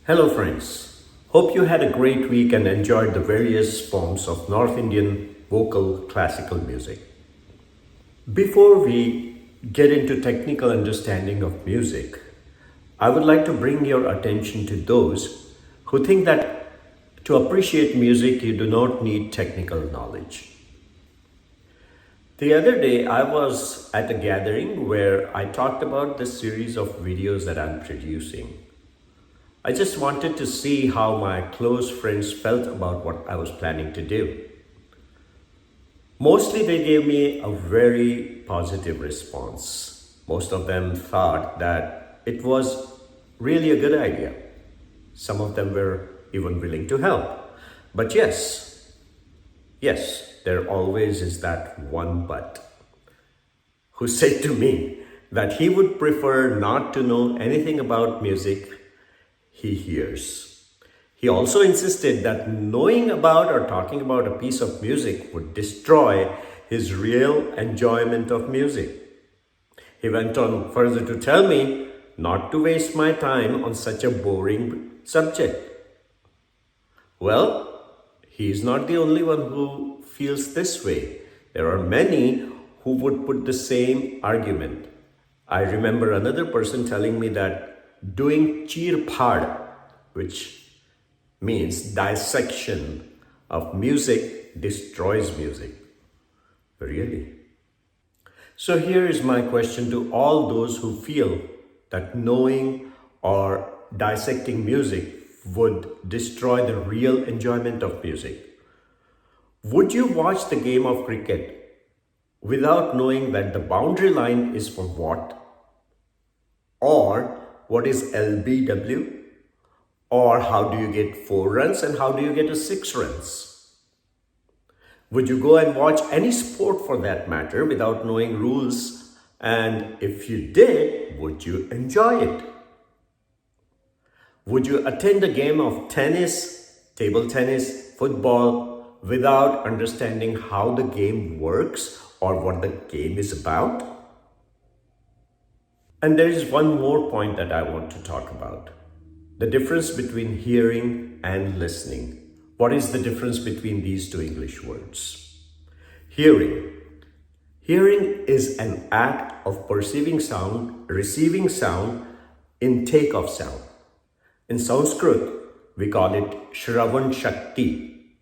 Hello, friends. Hope you had a great week and enjoyed the various forms of North Indian vocal classical music. Before we get into technical understanding of music, I would like to bring your attention to those who think that to appreciate music, you do not need technical knowledge. The other day, I was at a gathering where I talked about this series of videos that I'm producing. I just wanted to see how my close friends felt about what I was planning to do. Mostly they gave me a very positive response. Most of them thought that it was really a good idea. Some of them were even willing to help. But yes, there always is that one but who said to me that he would prefer not to know anything about music he hears. He also insisted that knowing about or talking about a piece of music would destroy his real enjoyment of music. He went on further to tell me not to waste my time on such a boring subject. Well, he is not the only one who feels this way. There are many who would put the same argument. I remember another person telling me that doing cheer phad, which means dissection of music, destroys music. Really? So here is my question to all those who feel that knowing or dissecting music would destroy the real enjoyment of music. Would you watch the game of cricket without knowing that the boundary line is for what? Or what is LBW? Or how do you get 4 runs and how do you get a 6 runs? Would you go and watch any sport for that matter without knowing rules? And if you did, would you enjoy it? Would you attend a game of tennis, table tennis, football without understanding how the game works or what the game is about? And there is one more point that I want to talk about. The difference between hearing and listening. What is the difference between these two English words? Hearing. Hearing is an act of perceiving sound, receiving sound, intake of sound. In Sanskrit, we call it Shravan Shakti.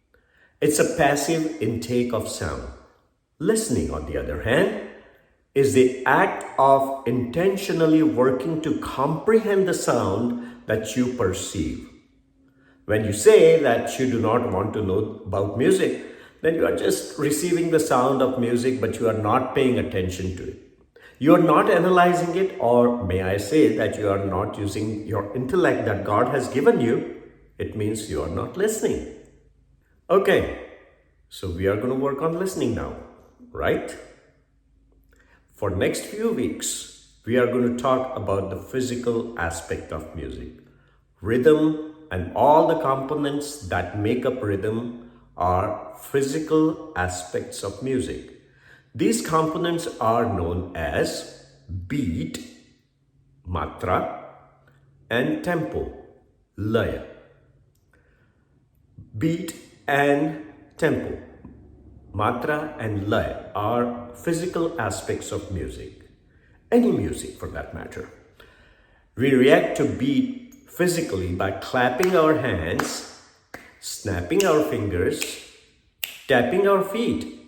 It's a passive intake of sound. Listening, on the other hand, is the act of intentionally working to comprehend the sound that you perceive. When you say that you do not want to know about music, then you are just receiving the sound of music, but you are not paying attention to it. You are not analyzing it, or may I say that you are not using your intellect that God has given you. It means you are not listening. Okay, so we are going to work on listening now, right? For next few weeks, we are going to talk about the physical aspect of music. Rhythm and all the components that make up rhythm are physical aspects of music. These components are known as beat, matra, and tempo, laya. Beat and tempo, matra and laya are physical aspects of music. Any music for that matter. We react to beat physically by clapping our hands, snapping our fingers, tapping our feet,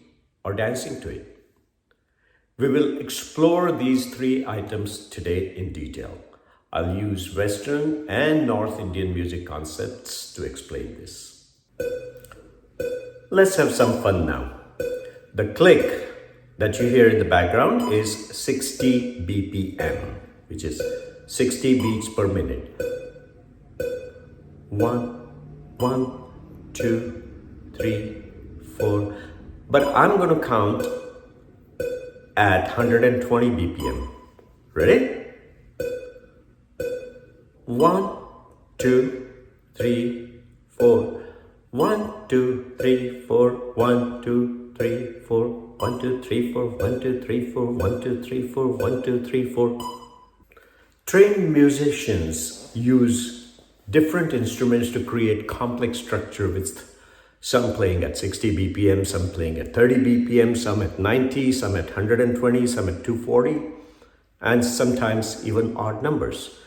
or dancing to it. We will explore these 3 items today in detail. I'll use Western and North Indian music concepts to explain this. Let's have some fun now. The click that you hear in the background is 60 BPM, which is 60 beats per minute. 1, 1, 2, 3, 4. But I'm going to count at 120 BPM. Ready? 1, 2, 3, 4. 1, 2, 3, 4. 1, 2, 3, 4. 1, 2, 3, 4. 1, 2, 3, 4. 1, 2, 3, 4. 1, 2, 3, 4. Trained musicians use different instruments to create complex structure with some playing at 60 BPM, some playing at 30 BPM, some at 90, some at 120, some at 240, and sometimes even odd numbers.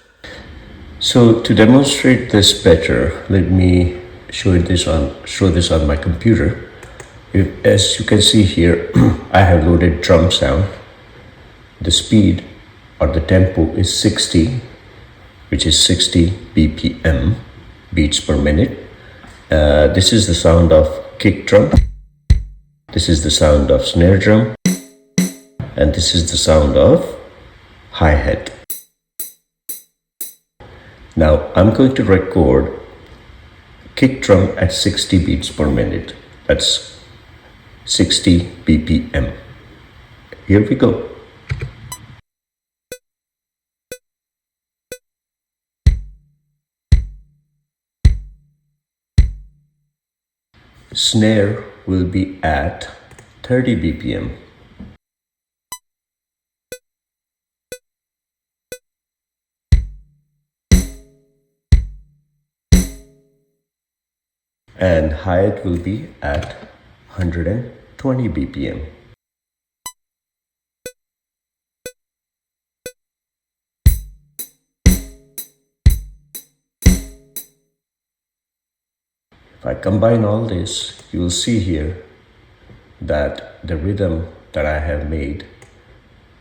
So to demonstrate this better, let me show this on my computer. As you can see here, I have loaded drum sound. The speed or the tempo is 60, which is 60 BPM, beats per minute. This is the sound of kick drum. This is the sound of snare drum. And this is the sound of hi-hat. Now I'm going to record kick drum at 60 beats per minute. That's 60 BPM. Here we go. Snare will be at 30 BPM. And hi-hat will be at 120 BPM. If I combine all this, you will see here that the rhythm that I have made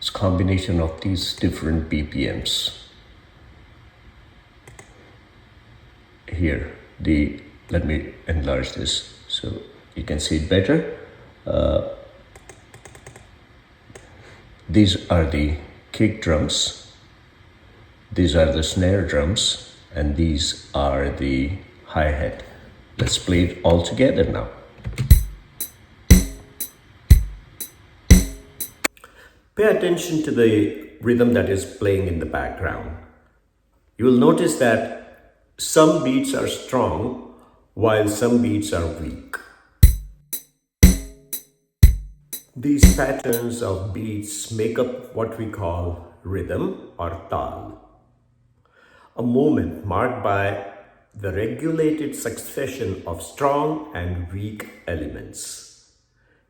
is a combination of these different BPMs. Here, let me enlarge this so you can see it better. These are the kick drums, these are the snare drums, and these are the hi-hat. Let's play it all together now. Pay attention to the rhythm that is playing in the background. You will notice that some beats are strong while some beats are weak. These patterns of beats make up what we call rhythm or taal, a movement marked by the regulated succession of strong and weak elements.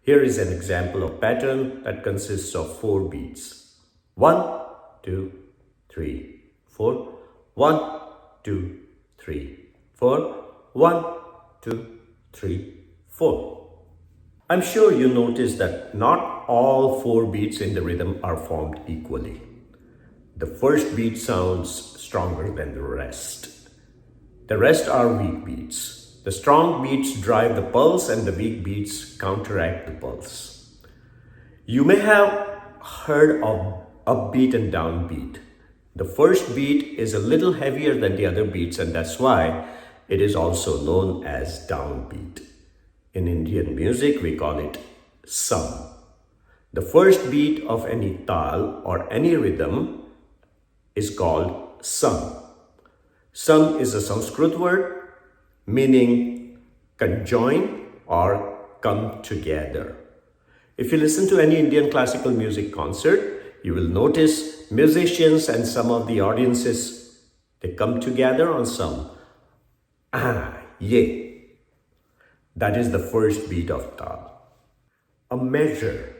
Here is an example of pattern that consists of 4 beats. 1, 2, 3, 4. 1, 2, 3, 4. 1, 2, 3, 4. I'm sure you noticed that not all 4 beats in the rhythm are formed equally. The first beat sounds stronger than the rest. The rest are weak beats. The strong beats drive the pulse and the weak beats counteract the pulse. You may have heard of upbeat and downbeat. The first beat is a little heavier than the other beats, and that's why it is also known as downbeat. In Indian music, we call it sam. The first beat of any taal or any rhythm is called sam. Sam is a Sanskrit word meaning conjoin or come together. If you listen to any Indian classical music concert, you will notice musicians and some of the audiences, they come together on some. Ye. That is the first beat of taal. A measure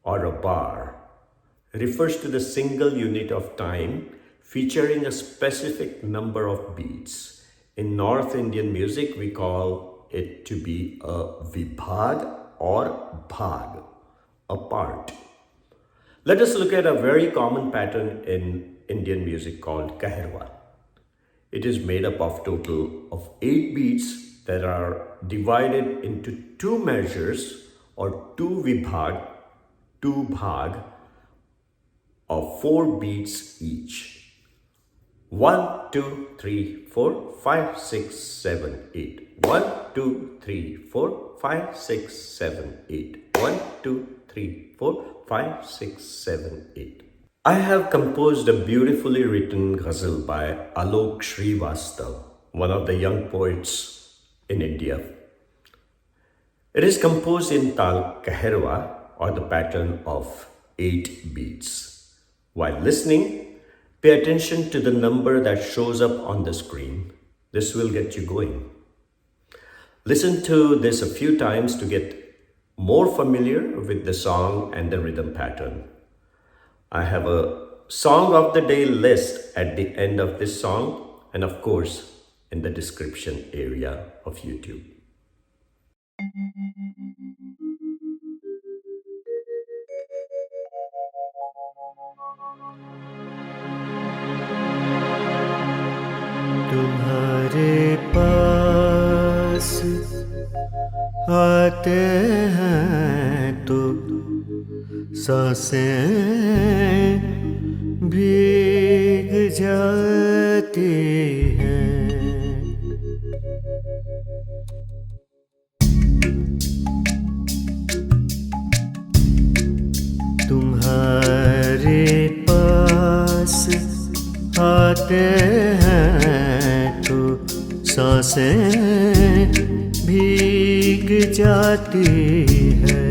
or a bar refers to the single unit of time featuring a specific number of beats. In North Indian music, we call it to be a vibhag or bhag, a part. Let us look at a very common pattern in Indian music called kaherwa. It is made up of total of 8 beats that are divided into 2 measures or 2 vibhag, 2 bhag of 4 beats each. 1, 2, 3, 4, 5, 6, 7, 8. 1, 2, 3, 4, 5, 6, 7, 8. 1, 2, 3, 4, 5, 6, 7, 8. I have composed a beautifully written ghazal by Alok Srivastav, one of the young poets in India. It is composed in Taal Kaherwa, or the pattern of 8 beats. While listening, pay attention to the number that shows up on the screen. This will get you going. Listen to this a few times to get more familiar with the song and the rhythm pattern. I have a song of the day list at the end of this song, and of course, in the description area of YouTube. तुम्हारे पास आते हैं तो सांसें भीग जाती हैं। तुम्हारे पास आते हैं तो सांसें भीग जाती है।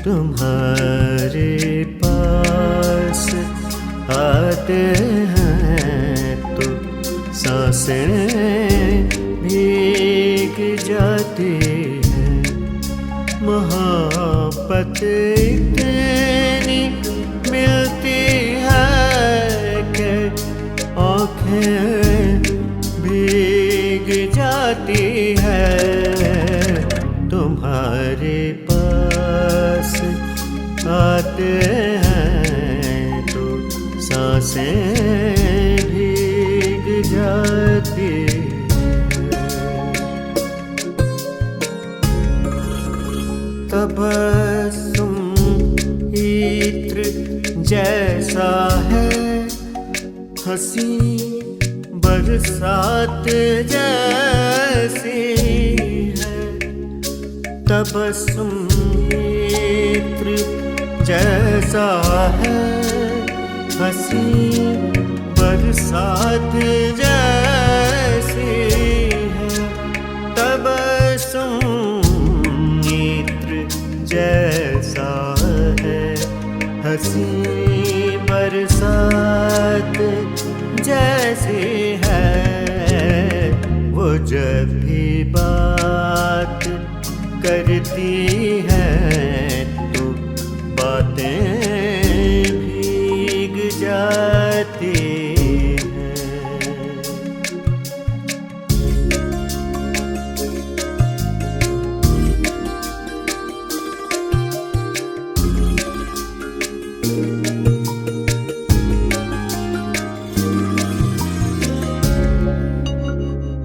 तुम्हारे पास आते हैं तो सांसें भीग जाती है। मोहब्बत इतनी मिलती है कि आँखें भीग जाती है। तुम्हारे पास आते हैं तो सांसें भीग जाती हैं। तबस्सुम इत्र जैसा है, हंसी बरसात जैसी है। तबस्सुम इत्र जैसा है, हंसी बरसात जैसी है। तबस्सुम इत्र जैसा है, हंसी बरसात जैसी है। वो जब भी बात करती है तो बातें भीग जाती हैं।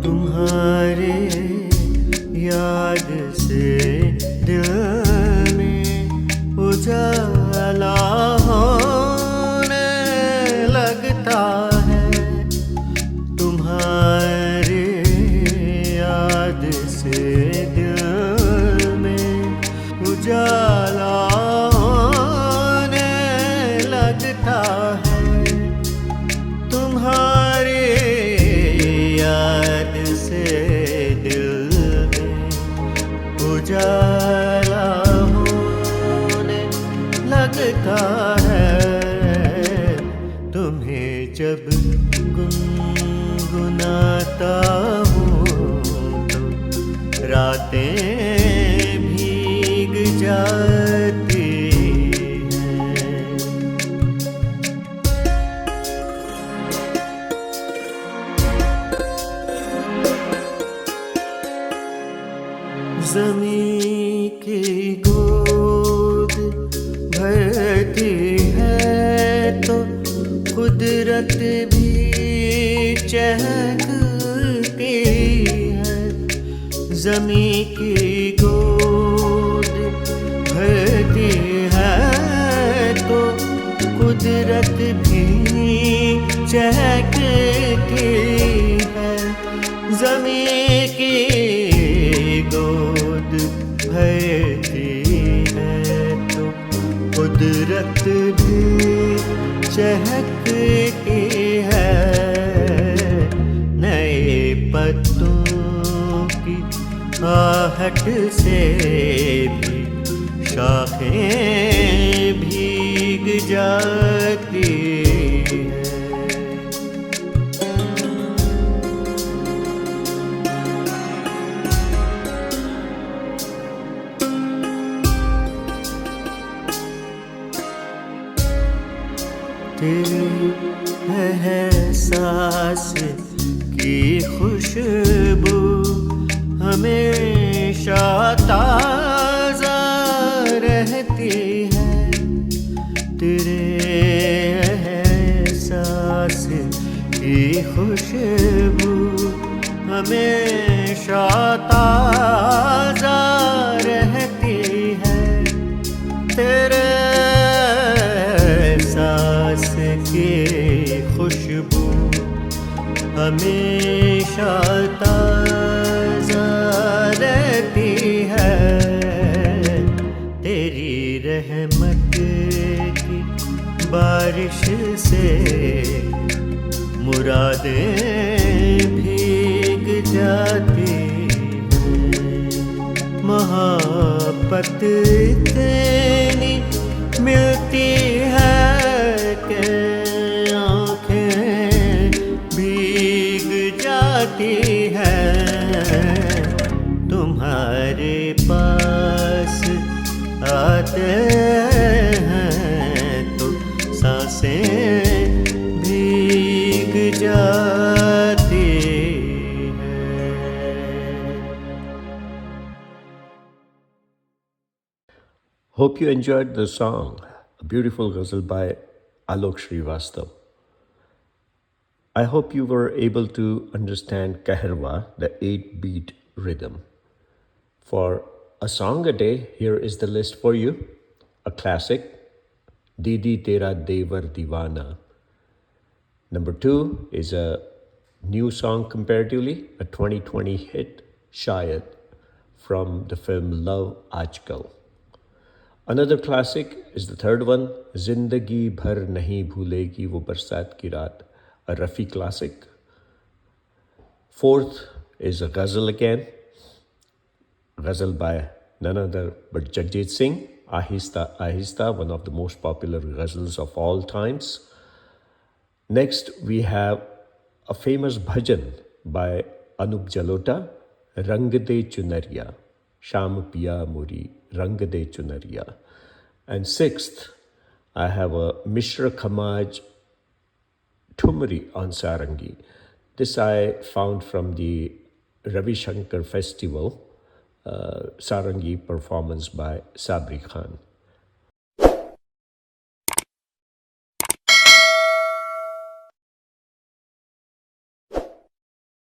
तुम्हारे याद से दिल में उजाला होने लगता है। तुम्हारे याद से दिल में उजाला होने लगता है। तुम्हारे याद से दिल में उजाला होने लगता है। तुम्हें जब गुनगुनाता हूँ तो रातें भीग जाती हैं। ज़मीं की गोद भरती है तो कुदरत भी चहकती है। ज़मीं की गोद भरती है तो कुदरत भी चहकती है। ज़मीं की गोद भरती है तो कुदरत भी चहकती है। नए पत्तों की आहट से भी शाखें भीग जाती हैं। एहसास की खुशबू हमेशा ताज़ा रहती है। तेरे एहसास की खुशबू हमेशा ताज़ा रहती है। तेरे एहसास की खुशबू हमेशा ताज़ा रहती है। तेरी रहमत की बारिश से मुरादें भीग जाती हैं। मोहब्बत इतनी मिलती है कि आँखें भीग जाती हैं। तुम्हारे पास आते हैं तो सांसें भीग जाती हैं। Hope you enjoyed the song, a beautiful ghazal by Alok Srivastav. I hope you were able to understand Kaharwa, the 8-beat rhythm. For a song a day, here is the list for you. A classic, Didi, Tera, Dewar, Diwana. Number 2 is a new song comparatively, a 2020 hit, Shayad, from the film Love, Aaj Kal. Another classic is the third one, Zindagi, Bhar, Nahin, Bhoolegi, wo Barsaat ki Raat, a Ravi classic. Fourth is a ghazal again, ghazal by none other but Jagjit Singh, Ahista, Ahista, one of the most popular ghazals of all times. Next, we have a famous bhajan by Anup Jalota, Rang de Chunariya, Sham Piya Muri, Rang de Chunariya. And sixth, I have a Mishra Khamaj Thumari on Sarangi. This I found from the Ravi Shankar festival, Sarangi performance by Sabri Khan.